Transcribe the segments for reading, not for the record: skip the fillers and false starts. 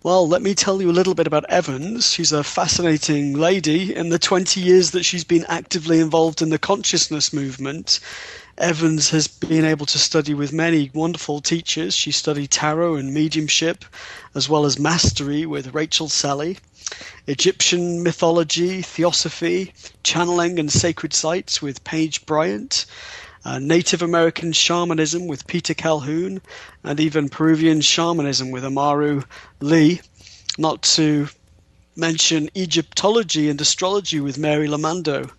Well, let me tell you a little bit about Evans. She's a fascinating lady. In the 20 years that she's been actively involved in the consciousness movement, Evans has been able to study with many wonderful teachers. She studied tarot and mediumship, as well as mastery with Rachel Sally, Egyptian mythology, theosophy, channeling and sacred sites with Paige Bryant, Native American shamanism with Peter Calhoun, and even Peruvian shamanism with Amaru Lee, not to mention Egyptology and astrology with Mary Lamando.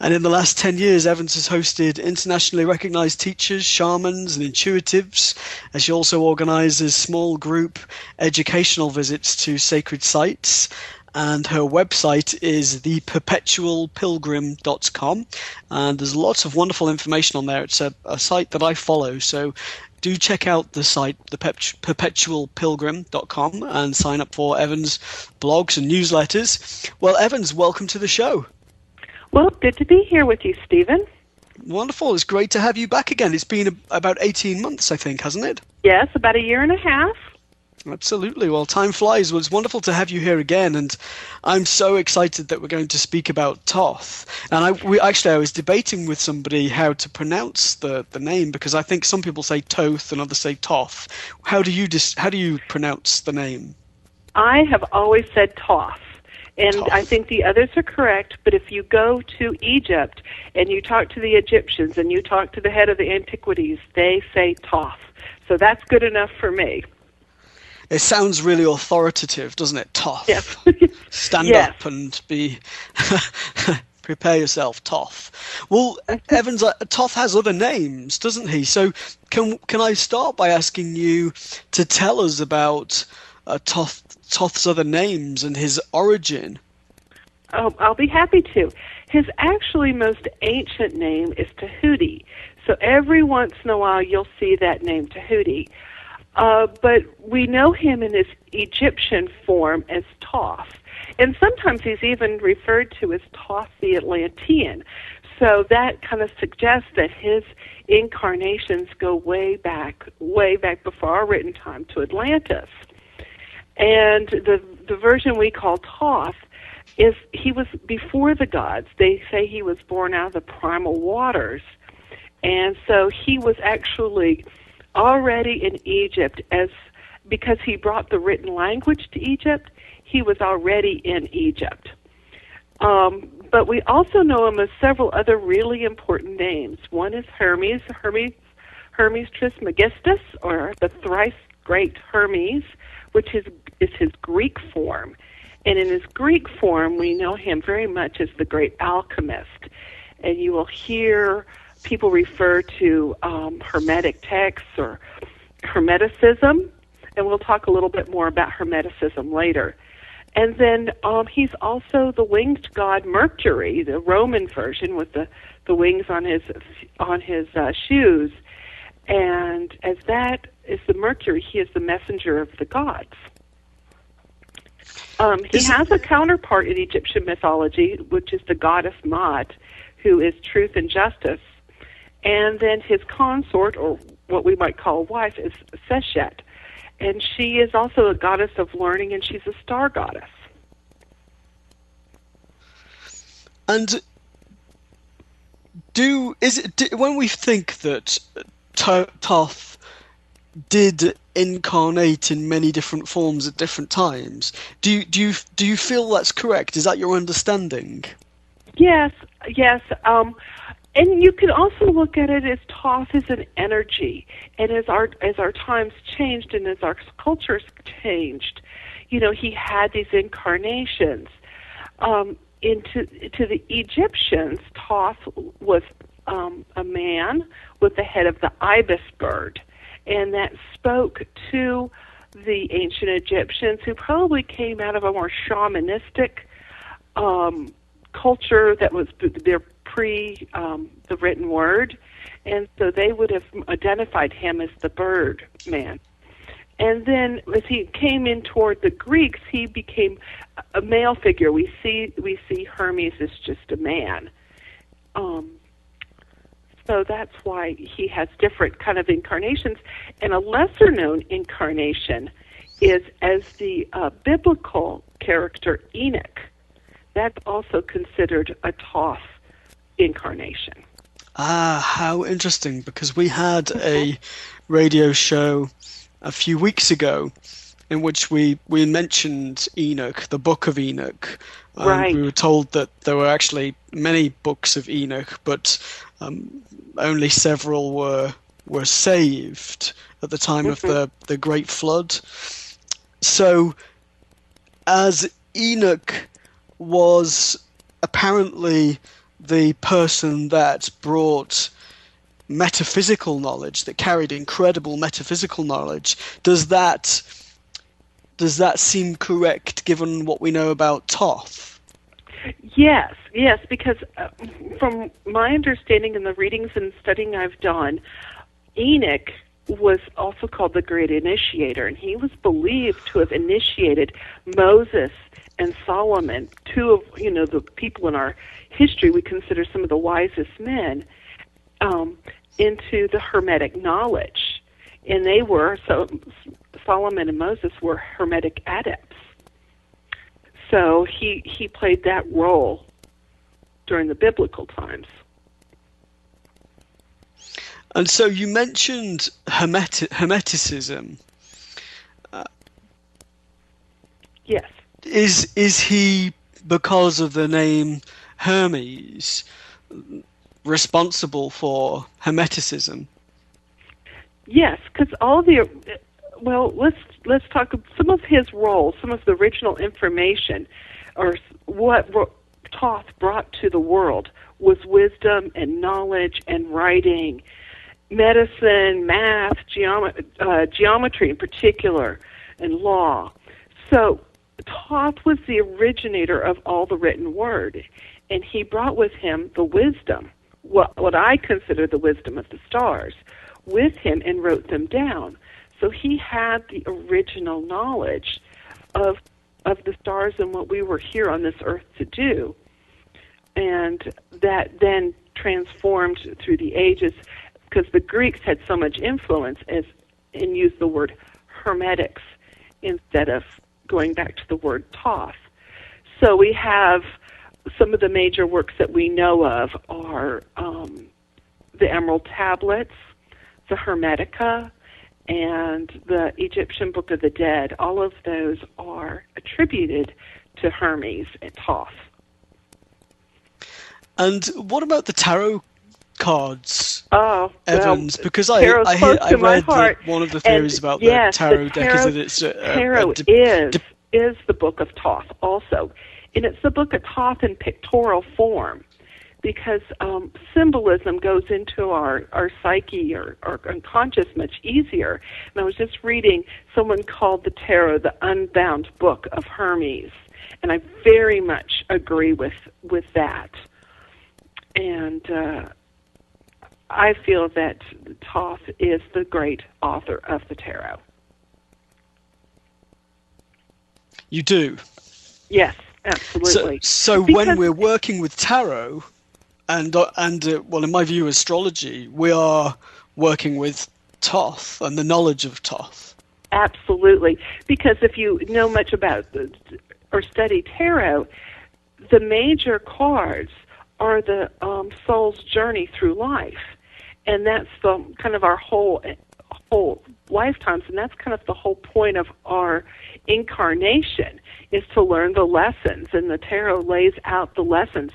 And in the last 10 years, Evans has hosted internationally recognized teachers, shamans, and intuitives, as she also organizes small group educational visits to sacred sites. And her website is theperpetualpilgrim.com, and there's lots of wonderful information on there. It's a site that I follow, so do check out the site, theperpetualpilgrim.com, and sign up for Evans' blogs and newsletters. Well, Evans, welcome to the show. Well, good to be here with you, Stephen. Wonderful. It's great to have you back again. It's been about 18 months, I think, hasn't it? Yes, about a year and a half. Absolutely. Well, time flies. Well, it's wonderful to have you here again, and I'm so excited that we're going to speak about Thoth. And I was debating with somebody how to pronounce the name, because I think some people say Thoth and others say Thoth. How do you pronounce the name? I have always said Thoth. And Thoth. I think the others are correct, but if you go to Egypt and you talk to the Egyptians and you talk to the head of the antiquities, they say Thoth. So that's good enough for me. It sounds really authoritative, doesn't it? Thoth. Yes. Stand Yes. up and be... Prepare yourself, Thoth. Well, Evans, Thoth has other names, doesn't he? So can I start by asking you to tell us about Thoth's other names and his origin? Oh, I'll be happy to. His actually most ancient name is Tahuti. So every once in a while you'll see that name, Tahuti. But we know him in his Egyptian form as Thoth. And sometimes he's even referred to as Thoth the Atlantean. So that kind of suggests that his incarnations go way back before our written time to Atlantis. And the version we call Thoth is he was before the gods. They say he was born out of the primal waters. And so he was actually already in Egypt, because he brought the written language to Egypt. He was already in Egypt. But we also know him as several other really important names. One is Hermes Trismegistus, or the thrice great Hermes, which is his Greek form. And in his Greek form, we know him very much as the great alchemist. And you will hear people refer to Hermetic texts or Hermeticism, and we'll talk a little bit more about Hermeticism later. And then he's also the winged god Mercury, the Roman version with the wings on his shoes. And as that is the Mercury, he is the messenger of the gods. He has a counterpart in Egyptian mythology, which is the goddess Maat, who is truth and justice. And then his consort, or what we might call wife, is Seshet. And she is also a goddess of learning, and she's a star goddess. And when we think that Thoth did incarnate in many different forms at different times, do you feel that's correct? Is that your understanding? Yes. And you can also look at it as Thoth is an energy, and as our times changed and as our cultures changed, he had these incarnations. To the Egyptians, Thoth was a man with the head of the ibis bird, and that spoke to the ancient Egyptians, who probably came out of a more shamanistic culture that was their pre the written word, and so they would have identified him as the bird man. And then as he came in toward the Greeks, he became a male figure. We see Hermes as just a man. So that's why he has different kind of incarnations. And a lesser known incarnation is as the biblical character Enoch. That's also considered a Thoth incarnation. Ah, how interesting, because we had a radio show a few weeks ago in which we mentioned Enoch, the Book of Enoch. Right. We were told that there were actually many books of Enoch, but only several were saved at the time of the Great Flood. So, as Enoch was apparently the person that brought metaphysical knowledge, that carried incredible metaphysical knowledge, does that seem correct given what we know about Thoth? Yes, because from my understanding in the readings and studying I've done, Enoch was also called the Great Initiator, and he was believed to have initiated Moses and Solomon, two of the people in our history we consider some of the wisest men, into the Hermetic knowledge, and they were Solomon and Moses were Hermetic adepts. So he played that role during the biblical times. And so you mentioned Hermeticism. Yes. Is he, because of the name Hermes, responsible for Hermeticism? Yes, because let's talk some of his roles, some of the original information, or what Thoth brought to the world was wisdom and knowledge and writing, medicine, math, geometry in particular, and law. So Thoth was the originator of all the written word, and he brought with him the wisdom, what I consider the wisdom of the stars, with him and wrote them down. So he had the original knowledge of the stars and what we were here on this earth to do. And that then transformed through the ages, because the Greeks had so much influence and used the word hermetics instead of going back to the word Thoth. So we have some of the major works that we know of are the Emerald Tablets, the Hermetica, and the Egyptian Book of the Dead. All of those are attributed to Hermes and Thoth. And what about the tarot cards, Evans? Evans? Because I read that one of the theories about the tarot deck is that it's tarot is the Book of Thoth also, and it's the Book of Thoth in pictorial form, because symbolism goes into our psyche or unconscious much easier. And I was just reading, someone called the tarot the unbound book of Hermes, and I very much agree with that. And I feel that Thoth is the great author of the tarot. You do? Yes, absolutely. So when we're working with tarot, and in my view, astrology, we are working with Thoth and the knowledge of Thoth. Absolutely, because if you know much about or study tarot, the major cards are the soul's journey through life, and that's the kind of our whole lifetimes, and that's kind of the whole point of our incarnation, is to learn the lessons, and the tarot lays out the lessons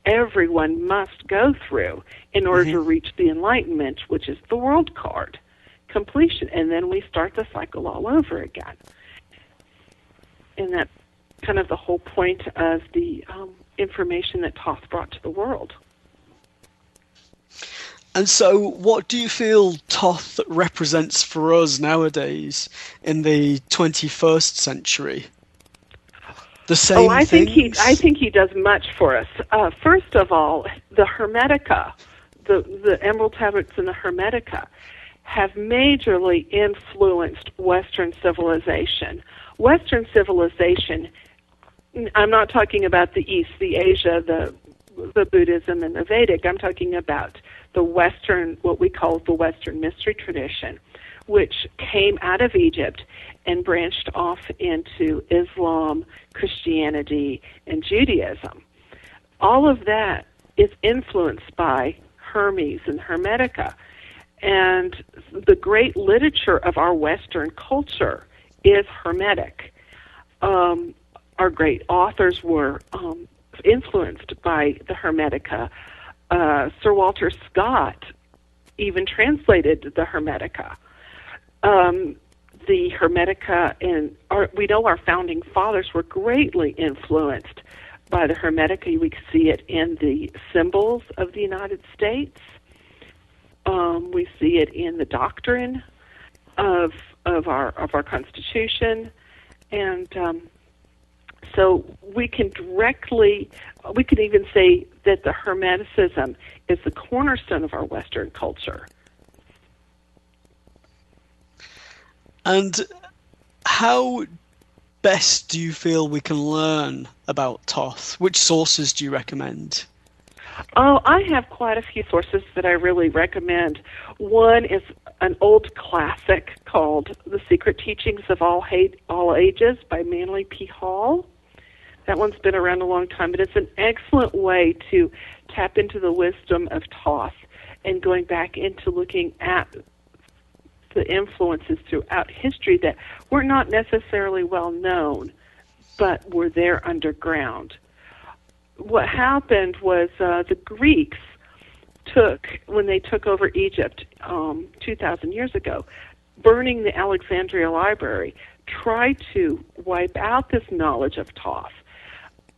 everyone must go through in order to reach the enlightenment, which is the world card completion, and then we start the cycle all over again. And that's kind of the whole point of the information that Thoth brought to the world. And so what do you feel Thoth represents for us nowadays in the 21st century? The same I things? I think he does much for us. First of all, the Hermetica, the Emerald Tablets and the Hermetica, have majorly influenced Western civilization. Western civilization, I'm not talking about the East, the Asia, the Buddhism and the Vedic. I'm talking about the Western, what we call the Western mystery tradition, which came out of Egypt and branched off into Islam, Christianity, and Judaism. All of that is influenced by Hermes and Hermetica. And the great literature of our Western culture is Hermetic. Our great authors were influenced by the Hermetica. Sir Walter Scott even translated the Hermetica. The Hermetica, and we know our founding fathers were greatly influenced by the Hermetica. We see it in the symbols of the United States. We see it in the doctrine of our Constitution, and so we can even say that the Hermeticism is the cornerstone of our Western culture. And how best do you feel we can learn about Thoth? Which sources do you recommend? Oh, I have quite a few sources that I really recommend. One is an old classic called The Secret Teachings of All Ages by Manly P. Hall. That one's been around a long time, but it's an excellent way to tap into the wisdom of Thoth and going back into looking at the influences throughout history that were not necessarily well known, but were there underground. What happened was the Greeks when they took over Egypt 2,000 years ago, burning the Alexandria Library, tried to wipe out this knowledge of Thoth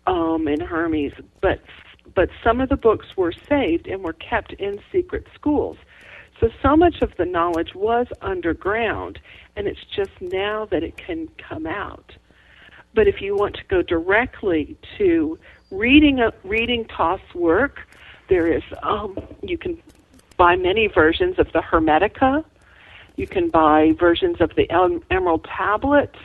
and Hermes, but some of the books were saved and were kept in secret schools. So much of the knowledge was underground, and it's just now that it can come out. But if you want to go directly to reading Thoth's work, there is you can buy many versions of the Hermetica. You can buy versions of the Emerald Tablets.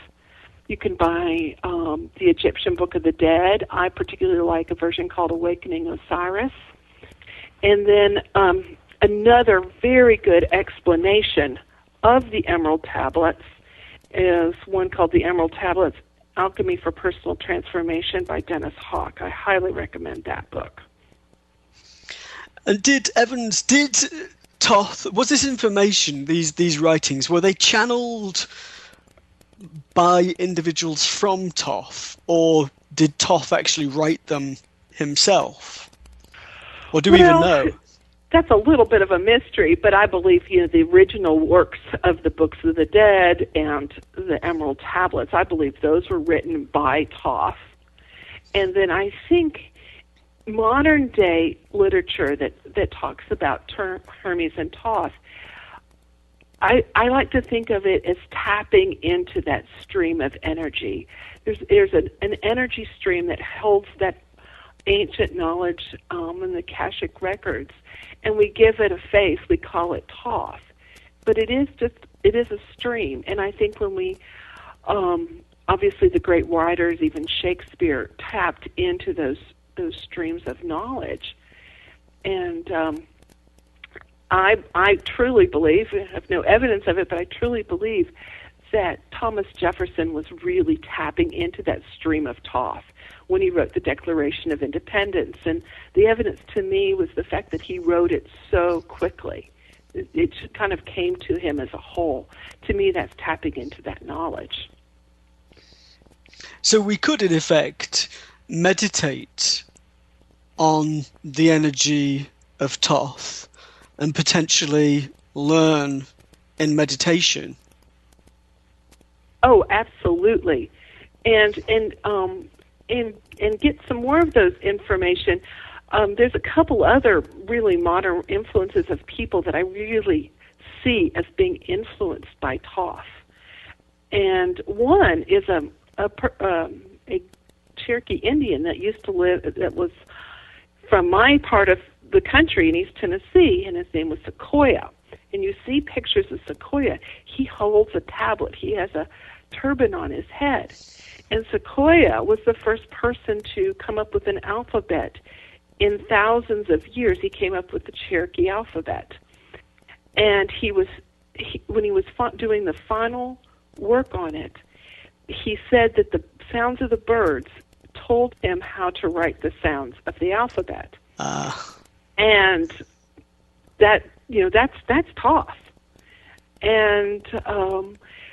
You can buy the Egyptian Book of the Dead. I particularly like a version called Awakening Osiris. And then another very good explanation of the Emerald Tablets is one called the Emerald Tablets, Alchemy for Personal Transformation by Dennis Hawk. I highly recommend that book. And did Thoth, was this information, these writings, were they channeled by individuals from Thoth, or did Thoth actually write them himself? Or do we even know? That's a little bit of a mystery, but I believe the original works of the Books of the Dead and the Emerald Tablets, I believe those were written by Thoth. And then I think modern day literature that talks about Hermes and Thoth, I like to think of it as tapping into that stream of energy. There's an energy stream that holds that ancient knowledge in the Akashic records, and we give it a face. We call it Thoth, but it is a stream. And I think when we obviously the great writers, even Shakespeare, tapped into those streams of knowledge, and I truly believe, I have no evidence of it, but I truly believe that Thomas Jefferson was really tapping into that stream of Thoth when he wrote the Declaration of Independence. And the evidence to me was the fact that he wrote it so quickly. It kind of came to him as a whole. To me, that's tapping into that knowledge. So we could, in effect, meditate on the energy of Thoth and potentially learn in meditation. Oh, absolutely, and get some more of those information. There's a couple other really modern influences of people that I really see as being influenced by Thoth, and one is a Cherokee Indian that used to live, that was from my part of the country in East Tennessee, and his name was Sequoia. And you see pictures of Sequoia. He holds a tablet. He has a turban on his head. And Sequoia was the first person to come up with an alphabet. In thousands of years, he came up with the Cherokee alphabet. And he was when he was doing the final work on it, he said that the sounds of the birds told him how to write the sounds of the alphabet. And that, that's Thoth. And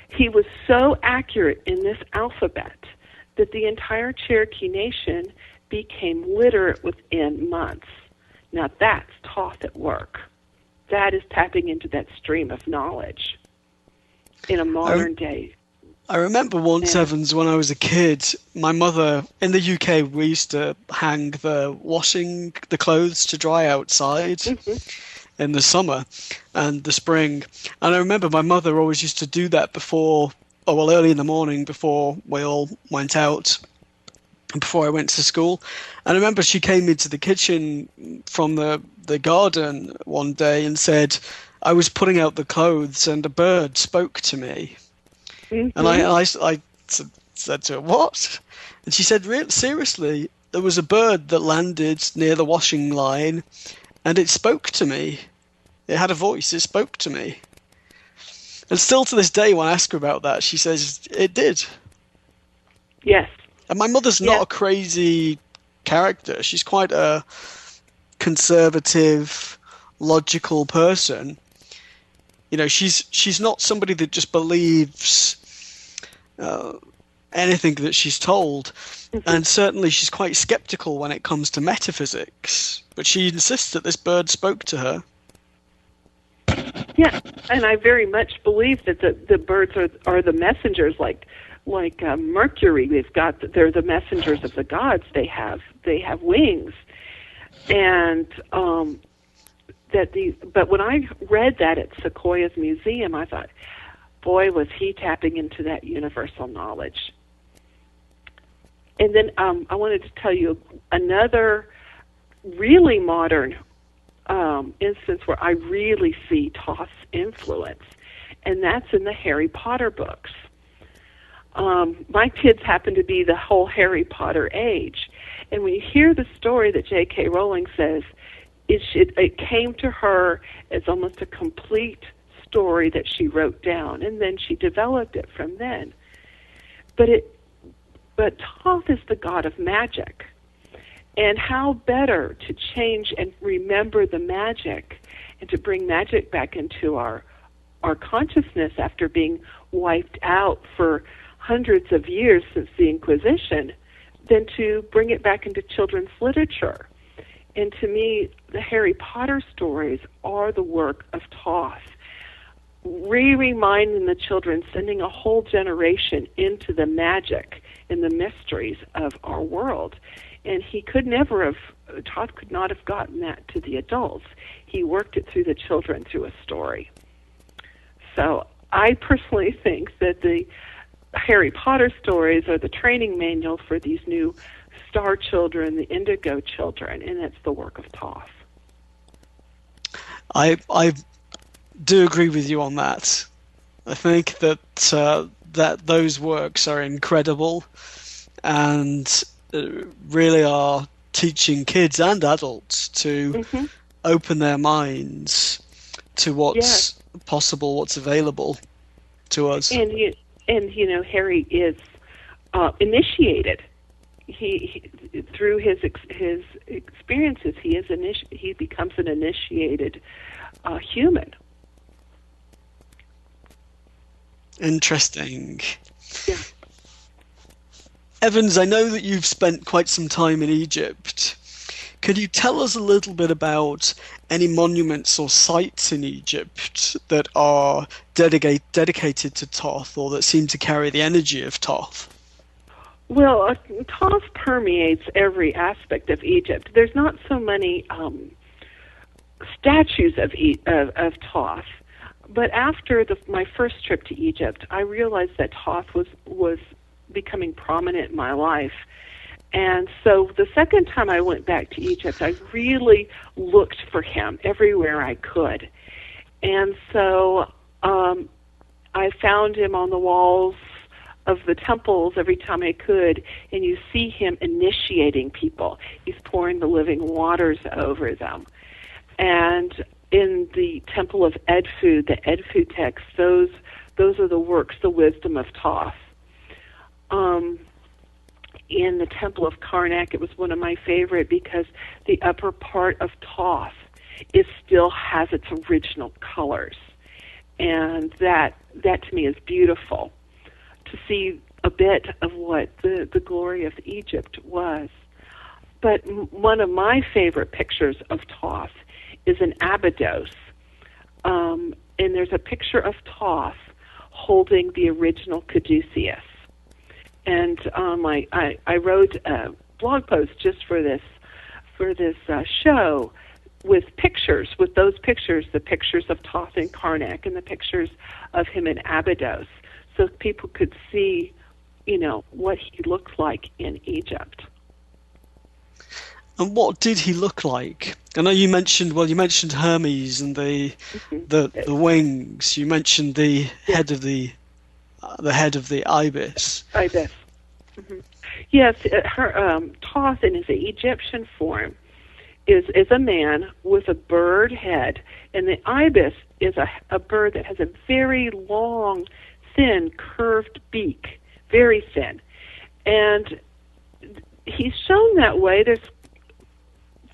he was so accurate in this alphabet that the entire Cherokee Nation became literate within months. Now that's Thoth at work. That is tapping into that stream of knowledge in a modern day. I remember once, Evans, when I was a kid, my mother, in the UK, we used to hang washing the clothes to dry outside in the summer and the spring. And I remember my mother always used to do that early in the morning before we all went out, before I went to school. And I remember she came into the kitchen from the garden one day and said, I was putting out the clothes and a bird spoke to me. And I said to her, what? And she said, seriously, there was a bird that landed near the washing line and it spoke to me. It had a voice, it spoke to me. And still to this day, when I ask her about that, she says, it did. Yes. And my mother's not a crazy character. She's quite a conservative, logical person. She's not somebody that just believes anything that she's told. And certainly she's quite skeptical when it comes to metaphysics. But she insists that this bird spoke to her. Yeah, and I very much believe that the birds are the messengers, like Mercury. They're the messengers of the gods. They have wings, and but when I read that at Sequoia's museum, I thought, boy, was he tapping into that universal knowledge. And then I wanted to tell you another really modern instance where I really see Thoth's influence, and that's in the Harry Potter books. My kids happen to be the whole Harry Potter age, and when you hear the story that J.K. Rowling says, it came to her as almost a complete story that she wrote down, and then she developed it from then. But Thoth is the god of magic, and how better to change and remember the magic and to bring magic back into our consciousness after being wiped out for hundreds of years since the Inquisition than to bring it back into children's literature. And to me, the Harry Potter stories are the work of Thoth, reminding the children, sending a whole generation into the magic and the mysteries of our world. And Thoth could not have gotten that to the adults. He worked it through the children through a story. So I personally think that the Harry Potter stories are the training manual for these new star children, the indigo children, and it's the work of Thoth. I do agree with you on that. I think that that those works are incredible and really are teaching kids and adults to open their minds to what's possible, what's available to us. And Harry is initiated. He through his experiences, he becomes an initiated human. Interesting. Yeah. Evans, I know that you've spent quite some time in Egypt. Could you tell us a little bit about any monuments or sites in Egypt that are dedicated to Thoth or that seem to carry the energy of Thoth? Well, Thoth permeates every aspect of Egypt. There's not so many statues of Thoth, but after my first trip to Egypt, I realized that Thoth was becoming prominent in my life. And so the second time I went back to Egypt, I really looked for him everywhere I could. And so I found him on the walls of the temples every time I could, and you see him initiating people. He's pouring the living waters over them. And in the Temple of Edfu, the Edfu texts, those are the works, the wisdom of Thoth. In the Temple of Karnak, it was one of my favorite because the upper part of Thoth still has its original colors. And that to me is beautiful, to see a bit of what the glory of Egypt was. But one of my favorite pictures of Thoth is in Abydos. And there's a picture of Thoth holding the original caduceus. And I wrote a blog post just for this show with pictures, with those pictures, the pictures of Thoth in Karnak and the pictures of him in Abydos, so people could see, what he looked like in Egypt. And what did he look like? I know you mentioned Hermes and the wings. You mentioned the head of the ibis. Ibis. Mm-hmm. Yes, Thoth in his Egyptian form is a man with a bird head, and the ibis is a bird that has a very long, thin, curved beak, very thin. And he's shown that way. There's,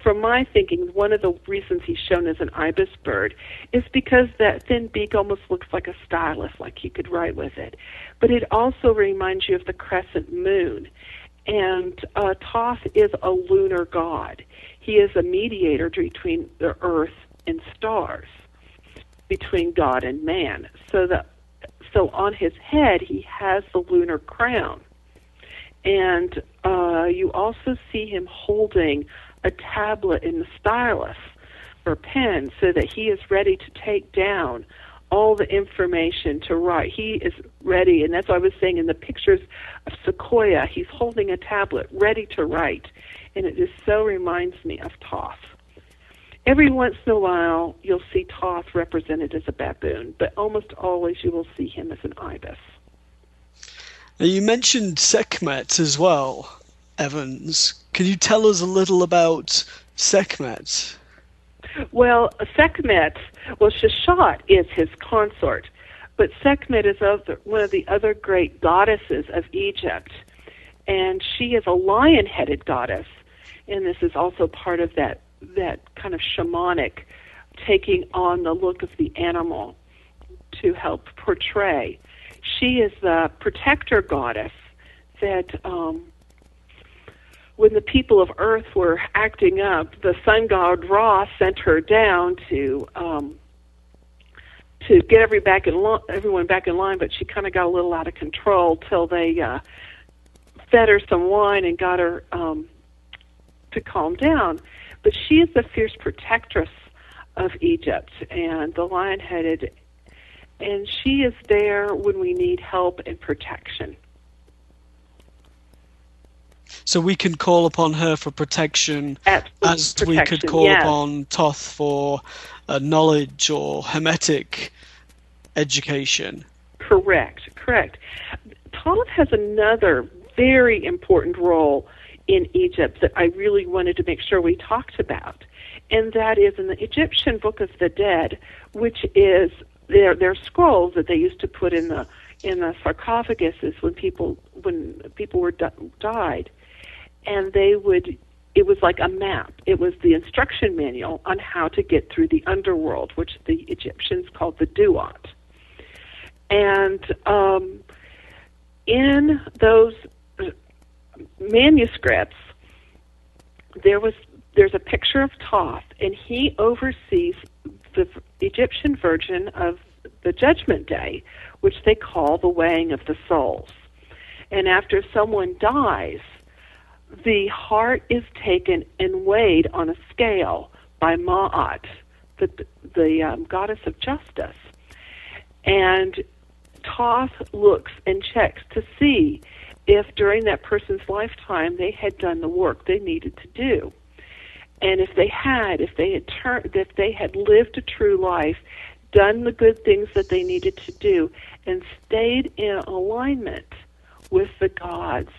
from my thinking, one of the reasons he's shown as an ibis bird is because that thin beak almost looks like a stylus, like you could write with it. But it also reminds you of the crescent moon. And Thoth is a lunar god. He is a mediator between the earth and stars, between God and man. So on his head, he has the lunar crown. And you also see him holding a tablet in the stylus or pen, so that he is ready to take down all the information to write. He is ready, and that's what I was saying in the pictures of Sequoia. He's holding a tablet ready to write, and it just so reminds me of Thoth. Every once in a while, you'll see Thoth represented as a baboon, but almost always you will see him as an ibis. Now, you mentioned Sekhmet as well, Evans. Can you tell us a little about Sekhmet? Well, Sekhmet, Sheshat is his consort, but Sekhmet is one of the other great goddesses of Egypt, and she is a lion-headed goddess, and this is also part of that kind of shamanic taking on the look of the animal to help portray. She is the protector goddess that when the people of Earth were acting up, the sun god Ra sent her down to get everyone back in line, but she kind of got a little out of control till they fed her some wine and got her to calm down. But she is the fierce protectress of Egypt and the lion-headed, and she is there when we need help and protection. So we can call upon her for protection, as we could call upon Thoth for knowledge or Hermetic education. Correct. Thoth has another very important role in Egypt that I really wanted to make sure we talked about, and that is in the Egyptian Book of the Dead, which is their scrolls that they used to put in the sarcophaguses when people were died. And it was like a map. It was the instruction manual on how to get through the underworld, which the Egyptians called the Duat. And in those manuscripts, there's a picture of Thoth, and he oversees the Egyptian version of the Judgment Day, which they call the weighing of the souls. And after someone dies, the heart is taken and weighed on a scale by Ma'at, the goddess of justice. And Thoth looks and checks to see if during that person's lifetime they had done the work they needed to do. And if they had lived a true life, done the good things that they needed to do, and stayed in alignment with the gods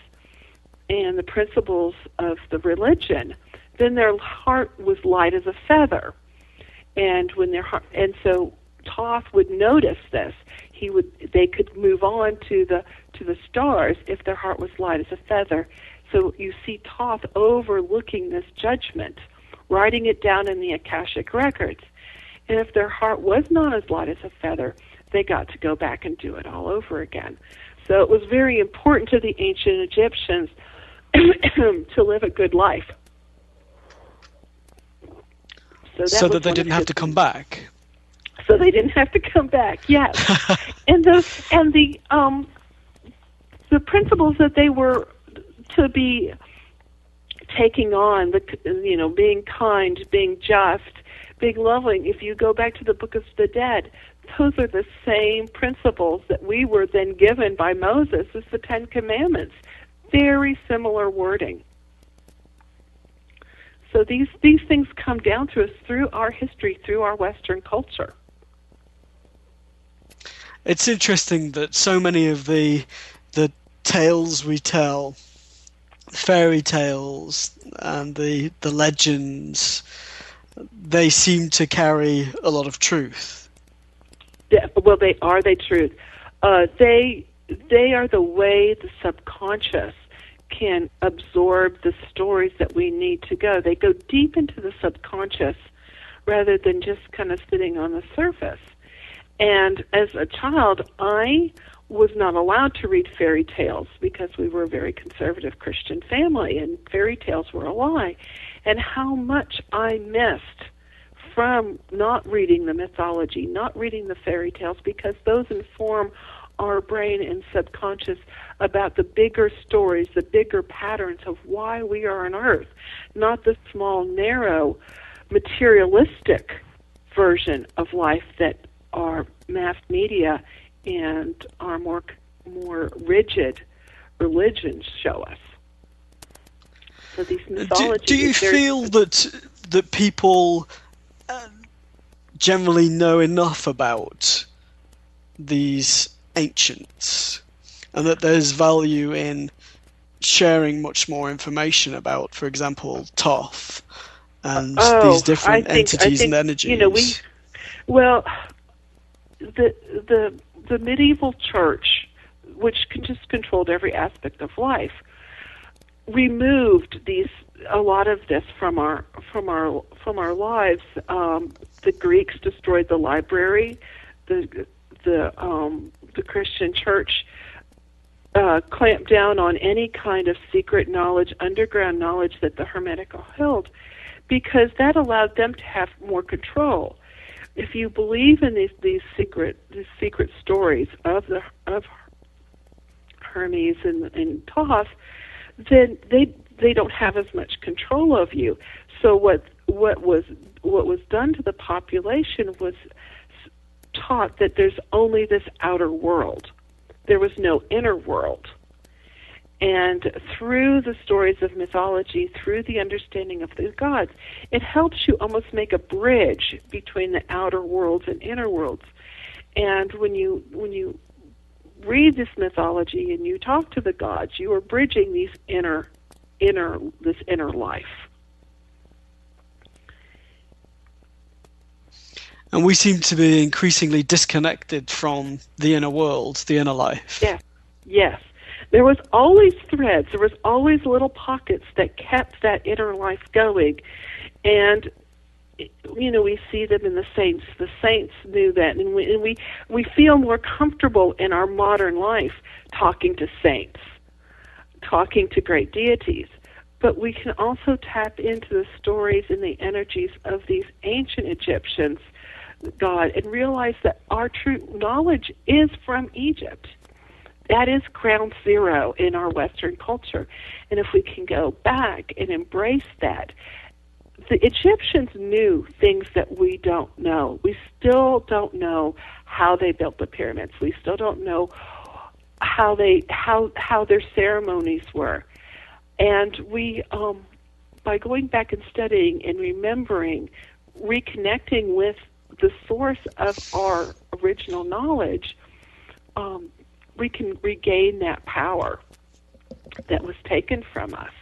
and the principles of the religion, then their heart was light as a feather. And so Thoth would notice this. They could move on to the stars if their heart was light as a feather. So you see Thoth overlooking this judgment, writing it down in the Akashic records. And if their heart was not as light as a feather, they got to go back and do it all over again. So it was very important to the ancient Egyptians to live a good life. So that they didn't have to come back. So they didn't have to come back. Yes, and the principles that they were to be taking on, being kind, being just, being loving. If you go back to the Book of the Dead, those are the same principles that we were then given by Moses as the Ten Commandments. Very similar wording. So these things come down to us through our history, through our Western culture. It's interesting that so many of the tales we tell, fairy tales and the legends, they seem to carry a lot of truth. Yeah, well, they are the truth. They are the way the subconscious can absorb the stories that we need to go. They go deep into the subconscious rather than just kind of sitting on the surface. And as a child, I was not allowed to read fairy tales because we were a very conservative Christian family, and fairy tales were a lie. And how much I missed from not reading the mythology, not reading the fairy tales, because those inform our brain and subconscious about the bigger stories, the bigger patterns of why we are on Earth, not the small, narrow, materialistic version of life that our mass media and our more rigid religions show us. So these mythologies. Do you feel that people generally know enough about these ancients, and that there's value in sharing much more information about, for example, Thoth and these different entities and energies? The medieval church, which just controlled every aspect of life, removed a lot of this from our lives. The Greeks destroyed the library. The Christian church clamped down on any kind of secret knowledge, underground knowledge that the Hermetic held, because that allowed them to have more control. If you believe in these secret stories of Hermes and Thoth, then they don't have as much control of you. So what was done to the population was taught that there's only this outer world. There was no inner world. And through the stories of mythology, through the understanding of the gods, it helps you almost make a bridge between the outer worlds and inner worlds. And when you read this mythology and you talk to the gods, you are bridging this inner life. And we seem to be increasingly disconnected from the inner world, the inner life. Yes. There was always threads. There was always little pockets that kept that inner life going. And, we see them in the saints. The saints knew that. And we feel more comfortable in our modern life talking to saints, talking to great deities. But we can also tap into the stories and the energies of these ancient Egyptians, God, and realize that our true knowledge is from Egypt. That is ground zero in our Western culture. And if we can go back and embrace that, the Egyptians knew things that we don't know. We still don't know how they built the pyramids. We still don't know how their ceremonies were. And we, by going back and studying and remembering, reconnecting with the source of our original knowledge, we can regain that power that was taken from us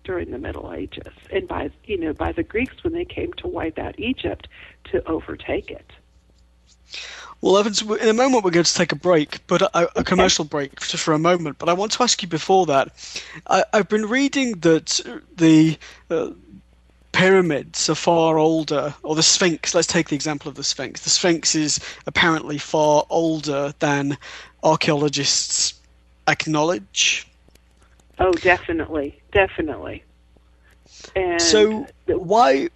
during the Middle Ages, and by the Greeks when they came to wipe out Egypt to overtake it. Well, Evans, in a moment we're going to take a break, but a commercial break just for a moment. But I want to ask you before that. I've been reading that the pyramids are far older, or the Sphinx. Let's take the example of the Sphinx. The Sphinx is apparently far older than archaeologists acknowledge. Oh, definitely. And so,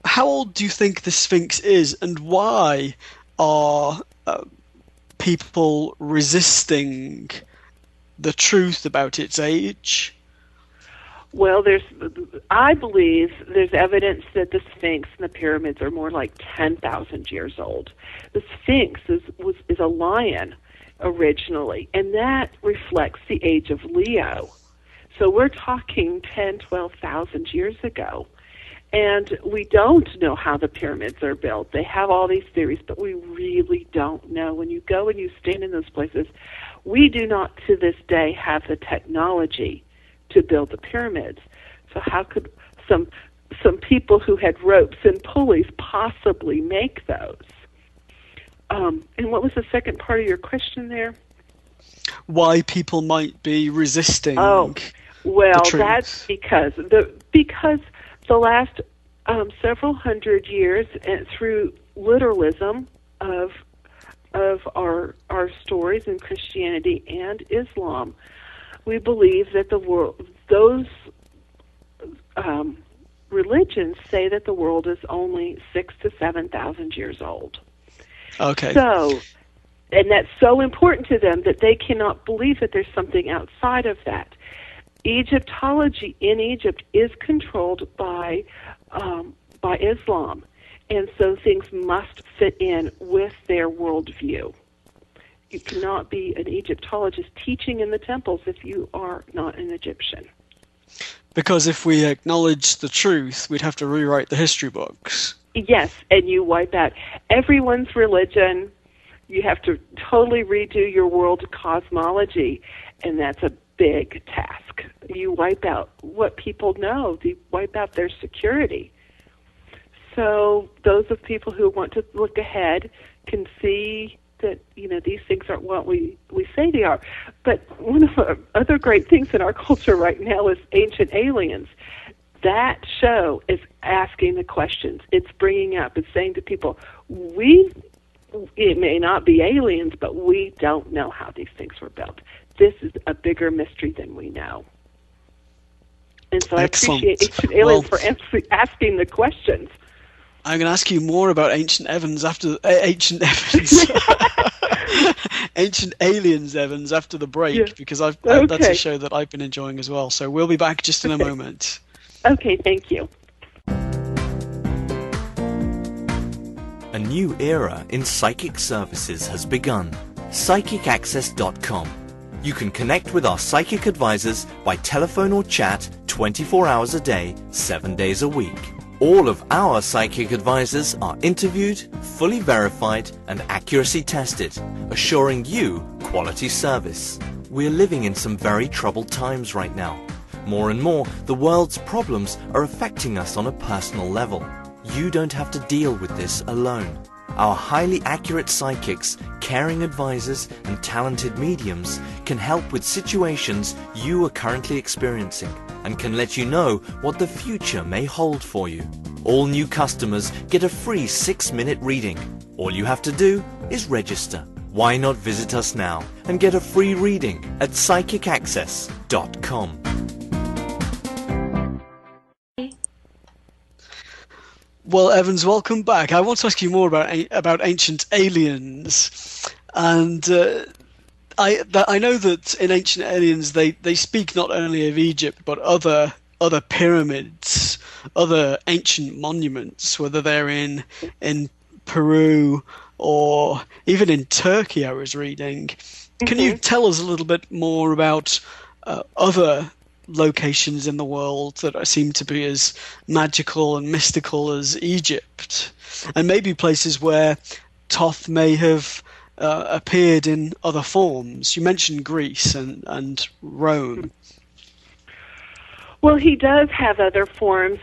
how old do you think the Sphinx is, and why are people resisting the truth about its age? Well, I believe there's evidence that the Sphinx and the pyramids are more like 10,000 years old. The Sphinx is a lion originally, and that reflects the age of Leo. So we're talking 10, 12,000 years ago. And we don't know how the pyramids are built. They have all these theories, but we really don't know. When you go and you stand in those places, we do not to this day have the technology to build the pyramids. So how could some people who had ropes and pulleys possibly make those? And what was the second part of your question there? Why people might be resisting the truth. That's because the last several hundred years, through literalism of our stories in Christianity and Islam, we believe that those religions say that the world is only 6,000 to 7,000 years old. Okay. So, and that's so important to them that they cannot believe that there's something outside of that. Egyptology in Egypt is controlled by Islam, and so things must fit in with their worldview. You cannot be an Egyptologist teaching in the temples if you are not an Egyptian. Because if we acknowledge the truth, we'd have to rewrite the history books. Yes, and you wipe out everyone's religion. You have to totally redo your world cosmology, and that's a big task. You wipe out what people know. You wipe out their security. So those of people who want to look ahead can see that, these things aren't what we say they are. But one of the other great things in our culture right now is Ancient Aliens. That show is asking the questions. It's bringing up, it's saying to people, it may not be aliens, but we don't know how these things were built. This is a bigger mystery than we know. And so Excellent. I appreciate Ancient Aliens for asking the questions. I'm going to ask you more about Ancient Aliens, Ancient Aliens, Evans, after the break, because that's a show that I've been enjoying as well. So we'll be back just in a moment. Okay, thank you. A new era in psychic services has begun. PsychicAccess.com. You can connect with our psychic advisors by telephone or chat 24 hours a day, 7 days a week. All of our psychic advisors are interviewed, fully verified, and accuracy tested, assuring you quality service. We're living in some very troubled times right now. More and more, the world's problems are affecting us on a personal level. You don't have to deal with this alone. Our highly accurate psychics, caring advisors, and talented mediums can help with situations you are currently experiencing and can let you know what the future may hold for you. All new customers get a free 6-minute reading. All you have to do is register. Why not visit us now and get a free reading at PsychicAccess.com. Well, Evans, welcome back. I want to ask you more about Ancient Aliens, and I know that in Ancient Aliens they speak not only of Egypt but other pyramids, other ancient monuments, whether they're in Peru or even in Turkey. I was reading. Can you tell us a little bit more about other locations in the world that seem to be as magical and mystical as Egypt, and maybe places where Thoth may have appeared in other forms? You mentioned Greece and Rome. Well, he does have other forms.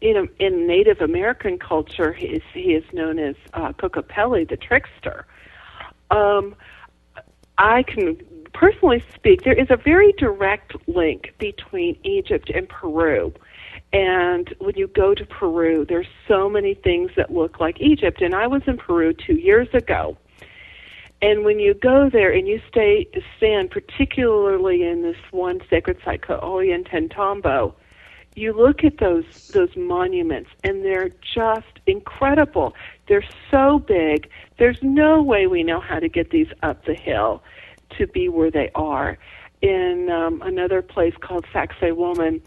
In Native American culture, he is known as Kokopelli, the trickster. I can personally speak. There is a very direct link between Egypt and Peru. And when you go to Peru, there's so many things that look like Egypt. And I was in Peru 2 years ago. And when you go there and you stand particularly in this one sacred site called Ollantaytambo, you look at those monuments and they're just incredible. They're so big. There's no way we know how to get these up the hill to be where they are. In another place called Sacsayhuaman,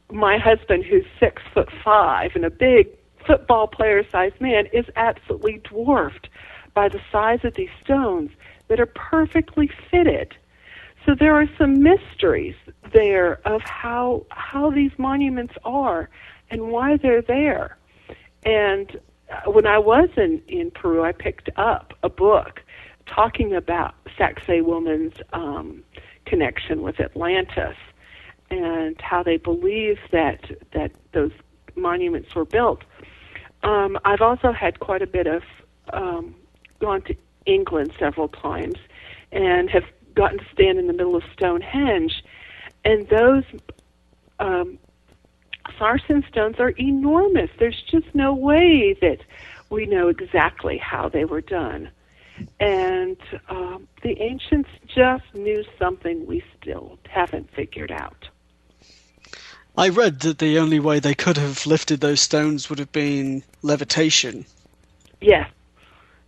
my husband, who's 6'5" and a big football player-sized man, is absolutely dwarfed by the size of these stones that are perfectly fitted. So there are some mysteries there of how these monuments are and why they're there. And when I was in Peru, I picked up a book talking about Sacsayhuaman's connection with Atlantis and how they believe that those monuments were built. I've also had quite a bit of gone to England several times and have gotten to stand in the middle of Stonehenge, and those sarsen stones are enormous. There's just no way that we know exactly how they were done. And the ancients just knew something we still haven't figured out. I read that the only way they could have lifted those stones would have been levitation. Yes,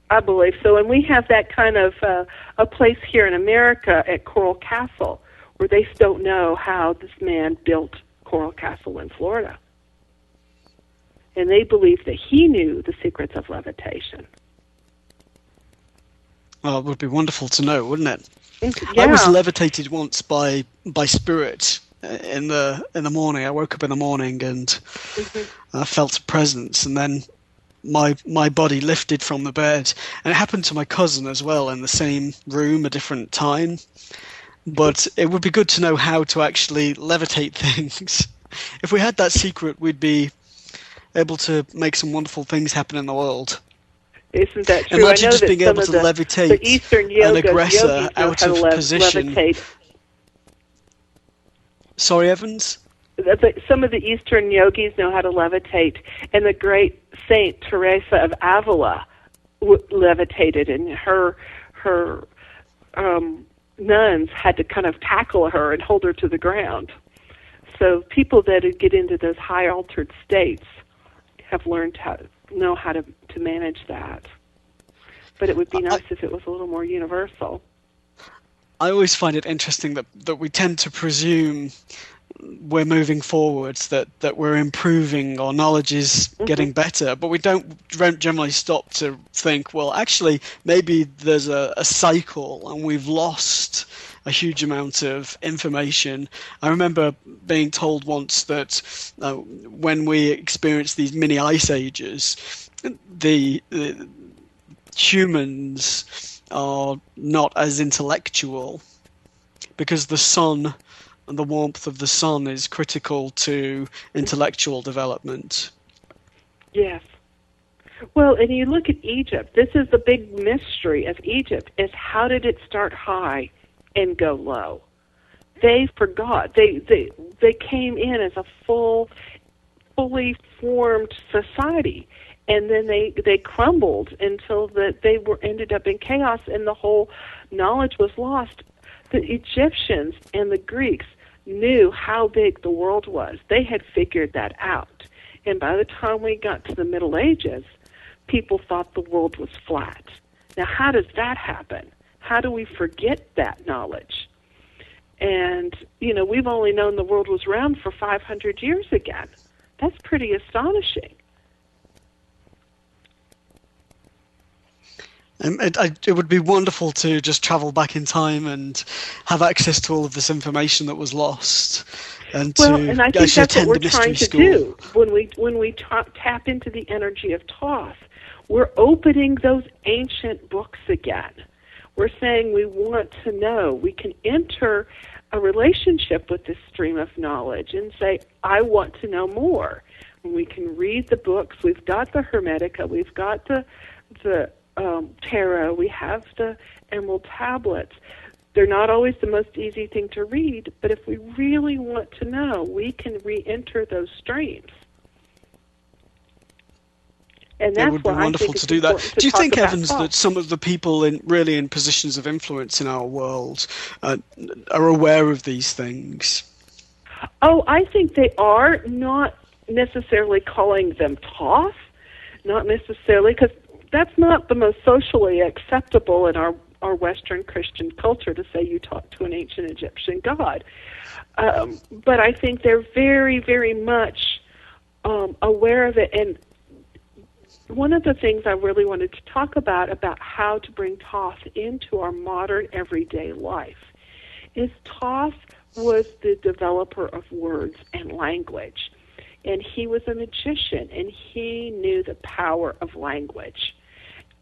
I believe so. And we have that kind of a place here in America at Coral Castle where they don't know how this man built Coral Castle in Florida. And they believe that he knew the secrets of levitation. Well, it would be wonderful to know, wouldn't it? Yeah. I was levitated once by spirit in the morning. I woke up in the morning and I felt a presence, and then my body lifted from the bed. And it happened to my cousin as well in the same room, a different time. But it would be good to know how to actually levitate things. If we had that secret, we'd be able to make some wonderful things happen in the world. Isn't that true? Imagine I know just that being able to levitate the Eastern an aggressor yogis know out how of to position. levitate. Sorry, Evans? Some of the Eastern yogis know how to levitate, and the great Saint Teresa of Avila levitated, and her nuns had to kind of tackle her and hold her to the ground. So people that get into those high altered states have learned how to manage that. But it would be nice if it was a little more universal. I always find it interesting that we tend to presume we're moving forwards, that we're improving, our knowledge is getting better, but we don't generally stop to think, well, actually, maybe there's a cycle and we've lost a huge amount of information. I remember being told once that when we experience these mini ice ages, the humans are not as intellectual because the sun and the warmth of the sun is critical to intellectual development. Yes. Well, and you look at Egypt. This is the big mystery of Egypt, is how did it start high and go low? They forgot. They came in as a fully formed society, and then they crumbled until they ended up in chaos, and the whole knowledge was lost. The Egyptians and the Greeks knew how big the world was. They had figured that out. And by the time we got to the Middle Ages, people thought the world was flat. Now, how does that happen? How do we forget that knowledge? And, we've only known the world was round for 500 years again. That's pretty astonishing. It would be wonderful to just travel back in time and have access to all of this information that was lost, and and I think that's what we're trying to do when we tap into the energy of Thoth. We're opening those ancient books again. We're saying we want to know. We can enter a relationship with this stream of knowledge and say, I want to know more. And we can read the books. We've got the Hermetica. We've got the tarot. We have the emerald tablets. They're not always the most easy thing to read, but if we really want to know, we can re-enter those streams. And that's it would be wonderful to do that. Do you think, Evans, that some of the people in positions of influence in our world are aware of these things? Oh, I think they are, not necessarily calling them Thoth, not necessarily, because that's not the most socially acceptable in our Western Christian culture to say you talk to an ancient Egyptian god. But I think they're very, very much aware of it. And one of the things I really wanted to talk about how to bring Thoth into our modern everyday life is Thoth was the developer of words and language. And he was a magician, and he knew the power of language.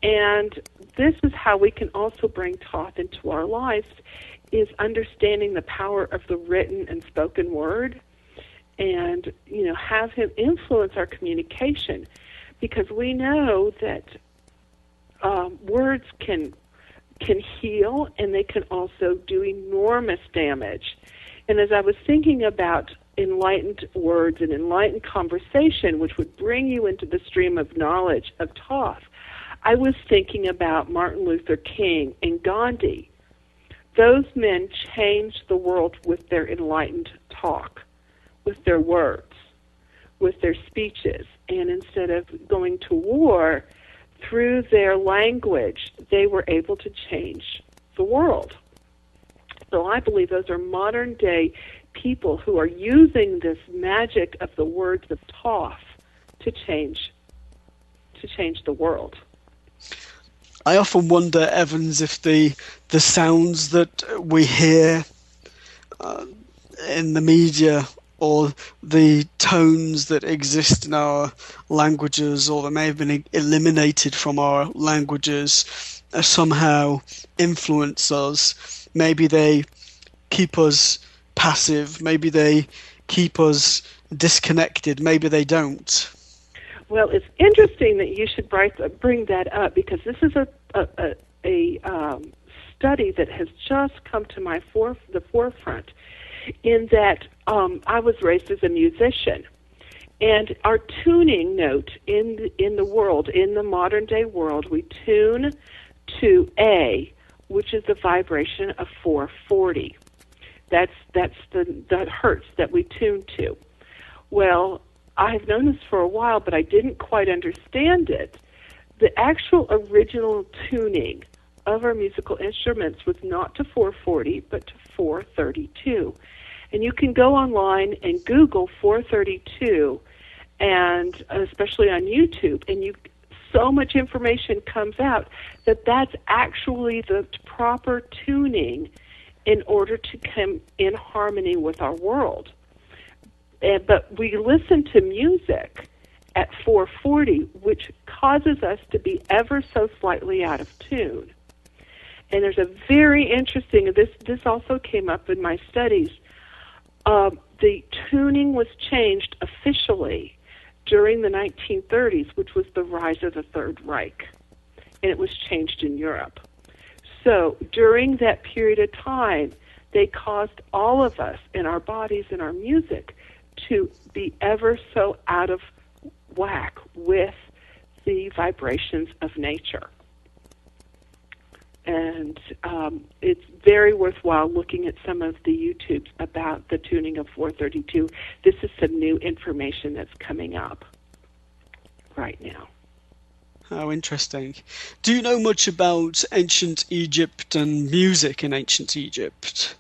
And this is how we can also bring Thoth into our lives, is understanding the power of the written and spoken word, and have him influence our communication, because we know that words can heal, and they can also do enormous damage. And as I was thinking about enlightened words and enlightened conversation, which would bring you into the stream of knowledge of Thoth, I was thinking about Martin Luther King and Gandhi. Those men changed the world with their enlightened talk, with their words, with their speeches. And instead of going to war, through their language, they were able to change the world. So I believe those are modern-day people who are using this magic of the words of Thoth to change the world. I often wonder, Evans, if the sounds that we hear in the media, or the tones that exist in our languages, or that may have been eliminated from our languages, somehow influence us. Maybe they keep us passive, maybe they keep us disconnected, maybe they don't. Well, it's interesting that you should bring that up, because this is a study that has just come to the forefront, in that I was raised as a musician, and our tuning note in the world, in the modern day world, we tune to A, which is the vibration of 440. That's the hertz that we tune to. Well, I've known this for a while, but I didn't quite understand it. The actual original tuning of our musical instruments was not to 440, but to 432. And you can go online and Google 432, and especially on YouTube, and so much information comes out that that's actually the proper tuning in order to come in harmony with our world. But we listen to music at 440, which causes us to be ever so slightly out of tune. And there's a very interesting, this also came up in my studies, the tuning was changed officially during the 1930s, which was the rise of the Third Reich, and it was changed in Europe. So during that period of time, they caused all of us in our bodies and our music to be ever so out of whack with the vibrations of nature. And it's very worthwhile looking at some of the YouTubes about the tuning of 432. This is some new information that's coming up right now. How interesting. Do you know much about ancient Egypt and music in ancient Egypt?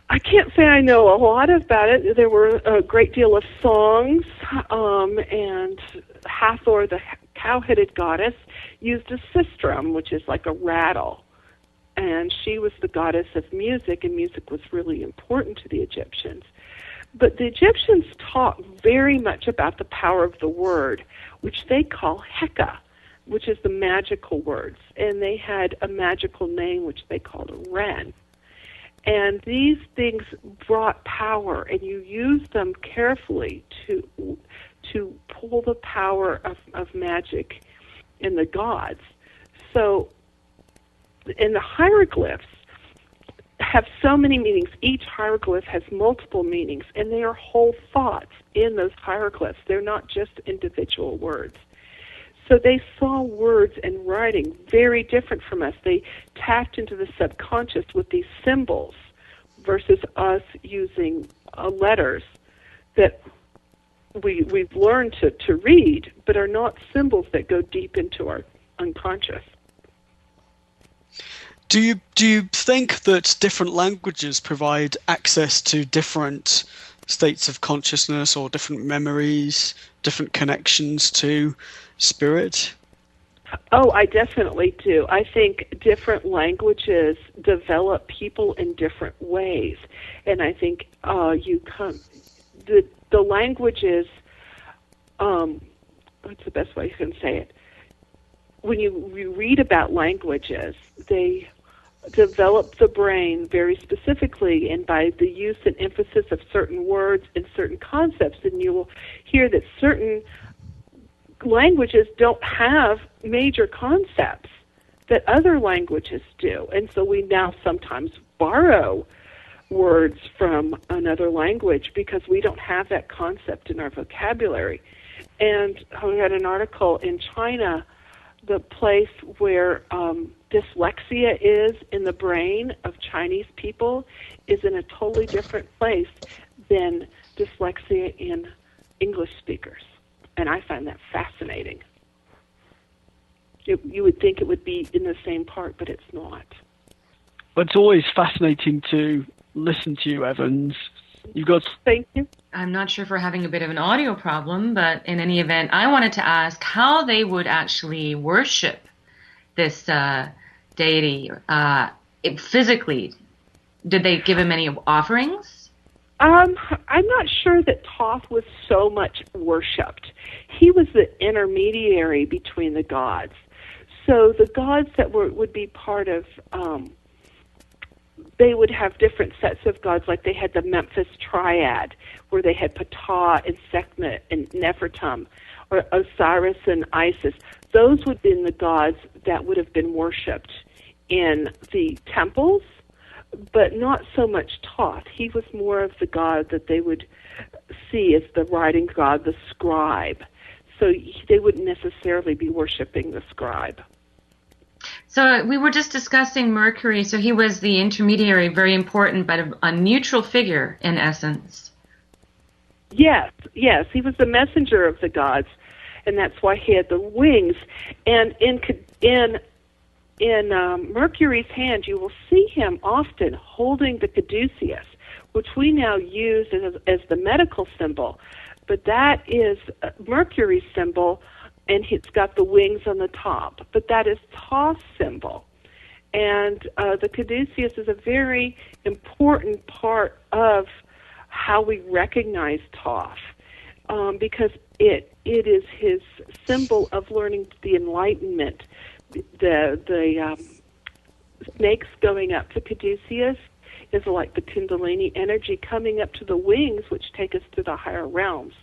I can't say I know a lot about it. There were a great deal of songs, and Hathor, the cow-headed goddess, used a sistrum, which is like a rattle. And she was the goddess of music, and music was really important to the Egyptians. But the Egyptians taught very much about the power of the word, which they call Heka, which is the magical words. And they had a magical name, which they called Ren. And these things brought power, and you use them carefully to pull the power of magic in the gods. So, and the hieroglyphs have so many meanings. Each hieroglyph has multiple meanings, and they are whole thoughts in those hieroglyphs. They're not just individual words. So they saw words and writing very different from us. They tapped into the subconscious with these symbols versus us using letters that we've learned to read, but are not symbols that go deep into our unconscious. Do you think that different languages provide access to different states of consciousness or different memories, different connections to spirit? Oh, I definitely do. I think different languages develop people in different ways, and I think the languages. What's the best way you can say it? When you read about languages, they develop the brain very specifically, and by the use and emphasis of certain words and certain concepts, and you will hear that certain languages don't have major concepts that other languages do. And so we now sometimes borrow words from another language because we don't have that concept in our vocabulary. And I read an article in China, the place where dyslexia is in the brain of Chinese people is in a totally different place than dyslexia in English speakers. And I find that fascinating. You would think it would be in the same part, but it's not. It's always fascinating to listen to you, Evans. You've got... Thank you. I'm not sure if we're having a bit of an audio problem, but in any event, I wanted to ask how they would actually worship this deity physically. Did they give him any offerings? I'm not sure that Thoth was so much worshipped. He was the intermediary between the gods. So the gods that would be part of, they would have different sets of gods, like they had the Memphis Triad, where they had Ptah and Sekhmet and Nefertum, or Osiris and Isis. Those would have been the gods that would have been worshipped in the temples, but not so much Thoth. He was more of the god that they would see as the writing god, the scribe. So they wouldn't necessarily be worshiping the scribe. So we were just discussing Mercury. So he was the intermediary, very important, but a neutral figure in essence. Yes, he was the messenger of the gods, and that's why he had the wings. And in Mercury's hand, you will see him often holding the caduceus, which we now use as the medical symbol. But that is Mercury's symbol, and it's got the wings on the top. But that is Thoth's symbol. And the caduceus is a very important part of how we recognize Thoth, because it is his symbol of learning the enlightenment. The snakes going up to Caduceus is like the Kundalini energy coming up to the wings, which take us to the higher realms.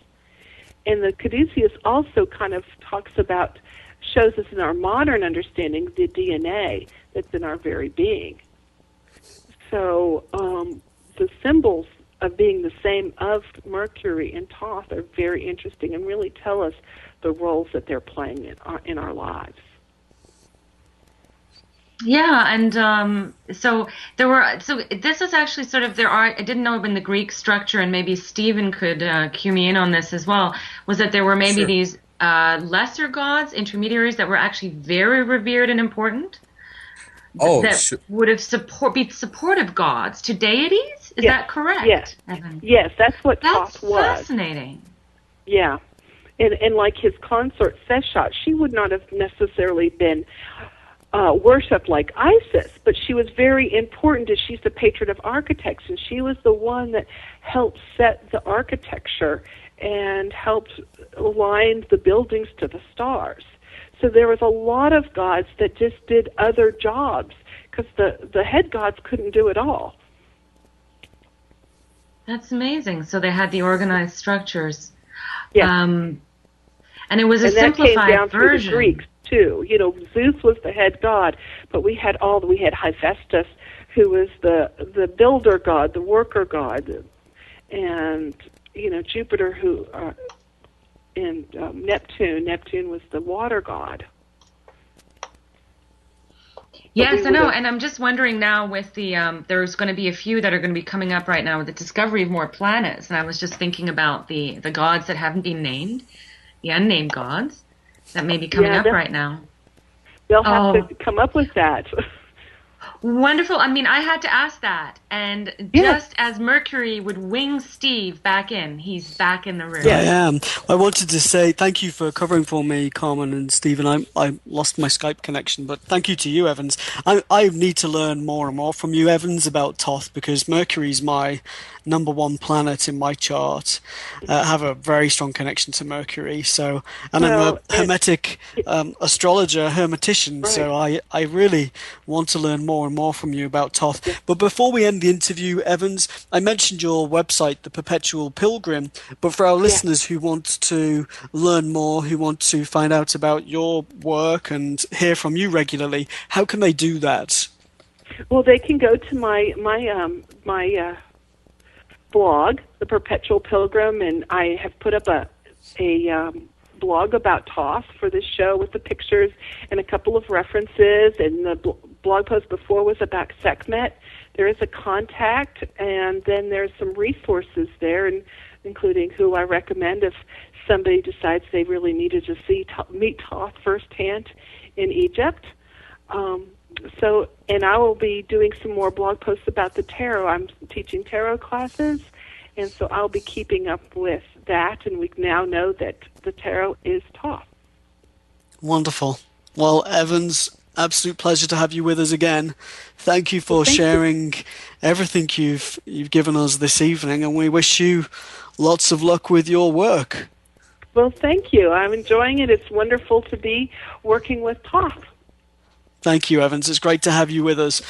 And the Caduceus also kind of shows us in our modern understanding the DNA that's in our very being. So the symbols of being the same of Mercury and Thoth are very interesting and really tell us the roles that they're playing in our lives. Yeah, and so this is actually sort of, I didn't know in the Greek structure, and maybe Stephen could cue me in on this as well, was that there were maybe Sure. these lesser gods, intermediaries, that were actually very revered and important? Would have be supportive gods to deities? Is that correct? Yes. Evan? Yes, that's what Thoth was. That's fascinating. Yeah. And like his consort Seshat, she would not have necessarily been worshipped like Isis, but she was very important as she's the patron of architects, and she was the one that helped set the architecture and helped align the buildings to the stars. So there was a lot of gods that just did other jobs because the head gods couldn't do it all. That's amazing. So they had the organized structures. Yeah. And it was a And that came simplified down through the version. Greeks too. You know, Zeus was the head god, but we had Hephaestus, who was the builder god, the worker god, and Jupiter, who and Neptune. Neptune was the water god. Yes, I know, and I'm just wondering now with the there's going to be a few that are going to be coming up right now with the discovery of more planets, and I was just thinking about the gods that haven't been named, the unnamed gods that may be coming up right now. They'll have to come up with that. Wonderful. I mean, I had to ask that. And just as Mercury would wing Steve back in, he's back in the room. Yeah, I am. I wanted to say thank you for covering for me, Carmen and Stephen. I lost my Skype connection, but thank you to you, Evans. I need to learn more and more from you, Evans, about Thoth, because Mercury's my number one planet in my chart. I have a very strong connection to Mercury, so I'm a Hermetic astrologer, hermetician, right. So I really want to learn more and more from you about Thoth. Yeah. But before we end the interview, Evans, I mentioned your website, The Perpetual Pilgrim, but for our listeners who want to learn more, who want to find out about your work and hear from you regularly, how can they do that? Well, they can go to my blog, The Perpetual Pilgrim, and I have put up a blog about Thoth for this show with the pictures and a couple of references, and the blog post before was about Sekhmet. There is a contact, and then there's some resources there, and including who I recommend if somebody decides they really needed to meet Thoth firsthand in Egypt. And I will be doing some more blog posts about the tarot. I'm teaching tarot classes, and so I'll be keeping up with that, and we now know that the tarot is Thoth. Wonderful. Well, Evans, absolute pleasure to have you with us again. Thank you for sharing everything you've given us this evening, and we wish you lots of luck with your work. Well, thank you. I'm enjoying it. It's wonderful to be working with Thoth. Thank you, Evans. It's great to have you with us.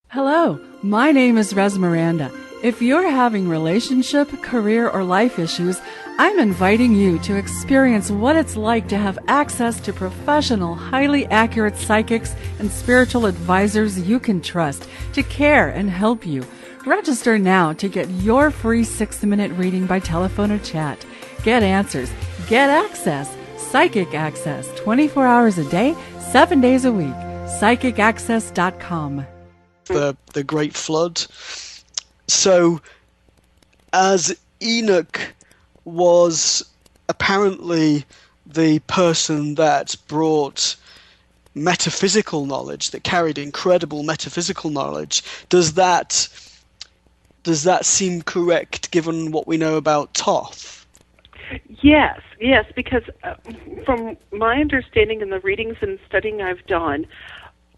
Hello, my name is Res Miranda. If you're having relationship, career, or life issues, I'm inviting you to experience what it's like to have access to professional, highly accurate psychics and spiritual advisors you can trust to care and help you. Register now to get your free 6-minute reading by telephone or chat. Get answers. Get access. Psychic access. 24 hours a day, 7 days a week. PsychicAccess.com. The Great Flood. So, as Enoch was apparently the person that brought metaphysical knowledge, that carried incredible metaphysical knowledge, does that seem correct given what we know about Thoth? Yes, because from my understanding in the readings and studying I've done,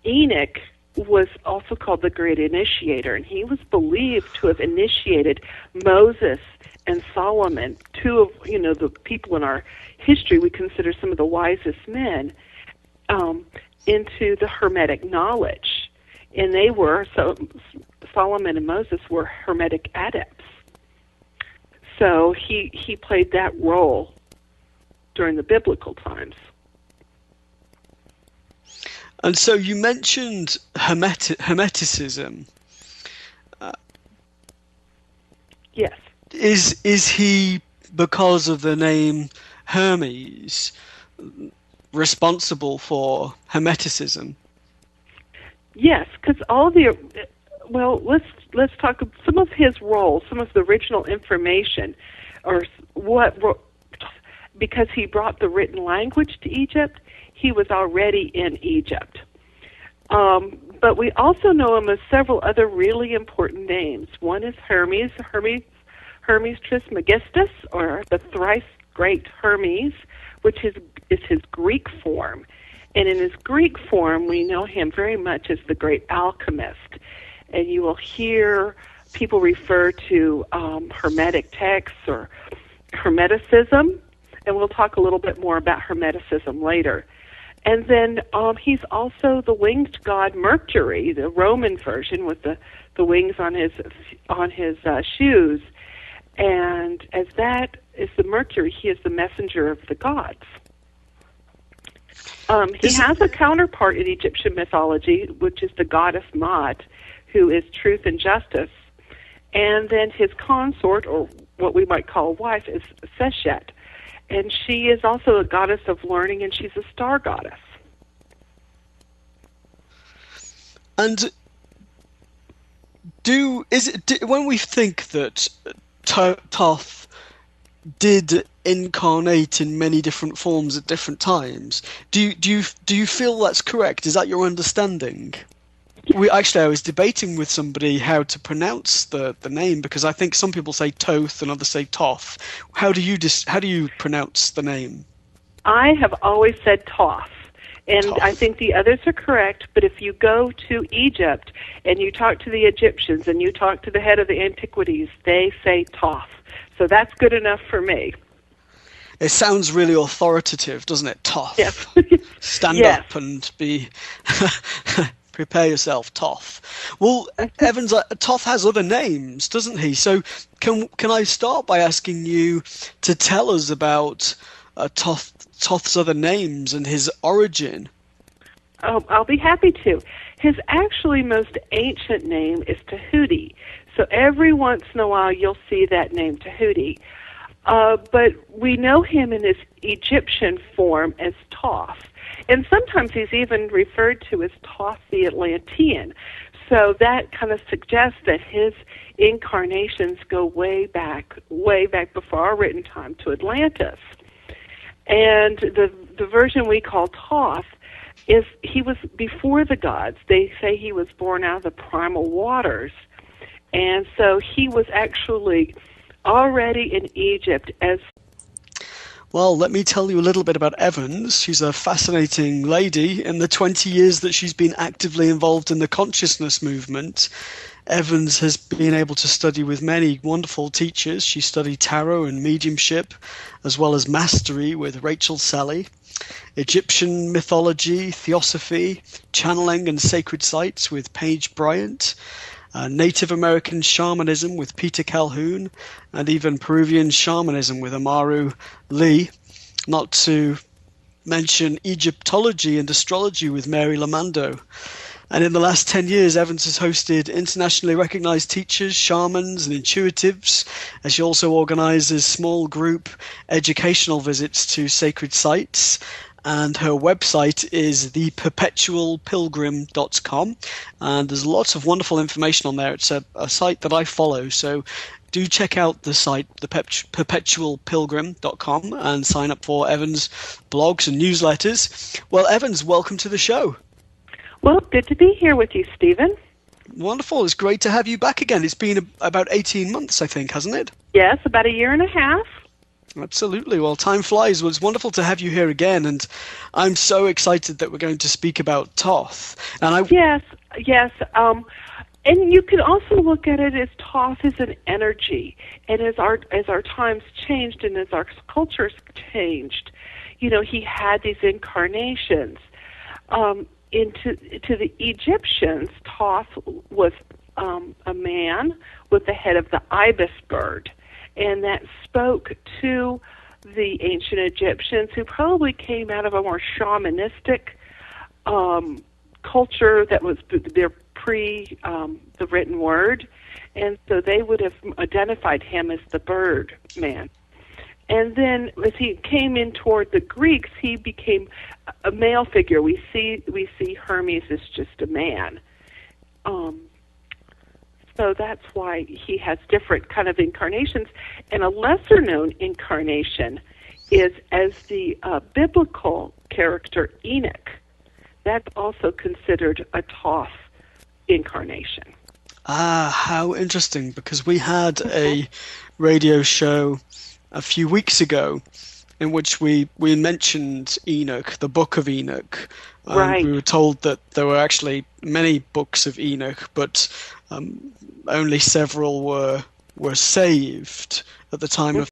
Enoch was also called the Great Initiator, and he was believed to have initiated Moses and Solomon, two of the people in our history we consider some of the wisest men, into the Hermetic knowledge, and Solomon and Moses were Hermetic adepts. So he played that role during the biblical times. And so you mentioned Hermeticism. Yes. Is he, because of the name Hermes, responsible for Hermeticism? Yes, because let's talk some of his roles, some of the original information, or because he brought the written language to Egypt. He was already in Egypt. But we also know him as several other really important names. One is Hermes Trismegistus, or the thrice great Hermes, which is his Greek form. And in his Greek form, we know him very much as the great alchemist. And you will hear people refer to Hermetic texts or Hermeticism, and we'll talk a little bit more about Hermeticism later. And then he's also the winged god Mercury, the Roman version with the wings on his shoes. And as that is the Mercury, he is the messenger of the gods. He has a counterpart in Egyptian mythology, which is the goddess Maat, who is truth and justice. And then his consort, or what we might call wife, is Seshet. And she is also a goddess of learning, and she's a star goddess. And when we think that Thoth did incarnate in many different forms at different times, do you feel that's correct? Is that your understanding? I was debating with somebody how to pronounce the name, because I think some people say Thoth and others say Thoth. How do you pronounce the name? I have always said Thoth, and Thoth. I think the others are correct. But if you go to Egypt and you talk to the Egyptians and you talk to the head of the antiquities, they say Thoth. So that's good enough for me. It sounds really authoritative, doesn't it? Thoth. Yes. Stand Yes. up and be. Prepare yourself, Thoth. Well, Evans, Thoth has other names, doesn't he? So can I start by asking you to tell us about Thoth's other names and his origin? Oh, I'll be happy to. His actually most ancient name is Tahuti. So every once in a while you'll see that name, Tahuti. But we know him in his Egyptian form as Thoth. And sometimes he's even referred to as Thoth the Atlantean. So that kind of suggests that his incarnations go way back before our written time to Atlantis. And the version we call Thoth is he was before the gods. They say he was born out of the primal waters. And so he was actually already in Egypt as... Well, let me tell you a little bit about Evans. She's a fascinating lady. In the 20 years that she's been actively involved in the consciousness movement, Evans has been able to study with many wonderful teachers. She studied tarot and mediumship, as well as mastery with Rachel Sally, Egyptian mythology, theosophy, channeling and sacred sites with Paige Bryant, Native American shamanism with Peter Calhoun, and even Peruvian shamanism with Amaru Lee, not to mention Egyptology and astrology with Mary Lamando. And in the last 10 years, Evans has hosted internationally recognized teachers, shamans, and intuitives, as she also organizes small group educational visits to sacred sites. And her website is theperpetualpilgrim.com, and there's lots of wonderful information on there. It's a site that I follow, so do check out the site, theperpetualpilgrim.com, and sign up for Evans' blogs and newsletters. Well, Evans, welcome to the show. Well, good to be here with you, Stephen. Wonderful. It's great to have you back again. It's been about 18 months, I think, hasn't it? Yes, about a year and a half. Absolutely. Well, time flies. Well, it's wonderful to have you here again, and I'm so excited that we're going to speak about Thoth. And Yes. And you can also look at it as Thoth is an energy, and as our times changed and as our cultures changed, he had these incarnations. To the Egyptians, Thoth was a man with the head of the ibis bird. And that spoke to the ancient Egyptians, who probably came out of a more shamanistic culture that was their the written word. And so they would have identified him as the bird man. And then as he came in toward the Greeks, he became a male figure. We see Hermes as just a man. So that's why he has different kind of incarnations. And a lesser-known incarnation is as the biblical character Enoch. That's also considered a Thoth incarnation. Ah, how interesting, because we had a radio show a few weeks ago in which we mentioned Enoch, the Book of Enoch. Right. We were told that there were actually many books of Enoch, but only several were saved at the time of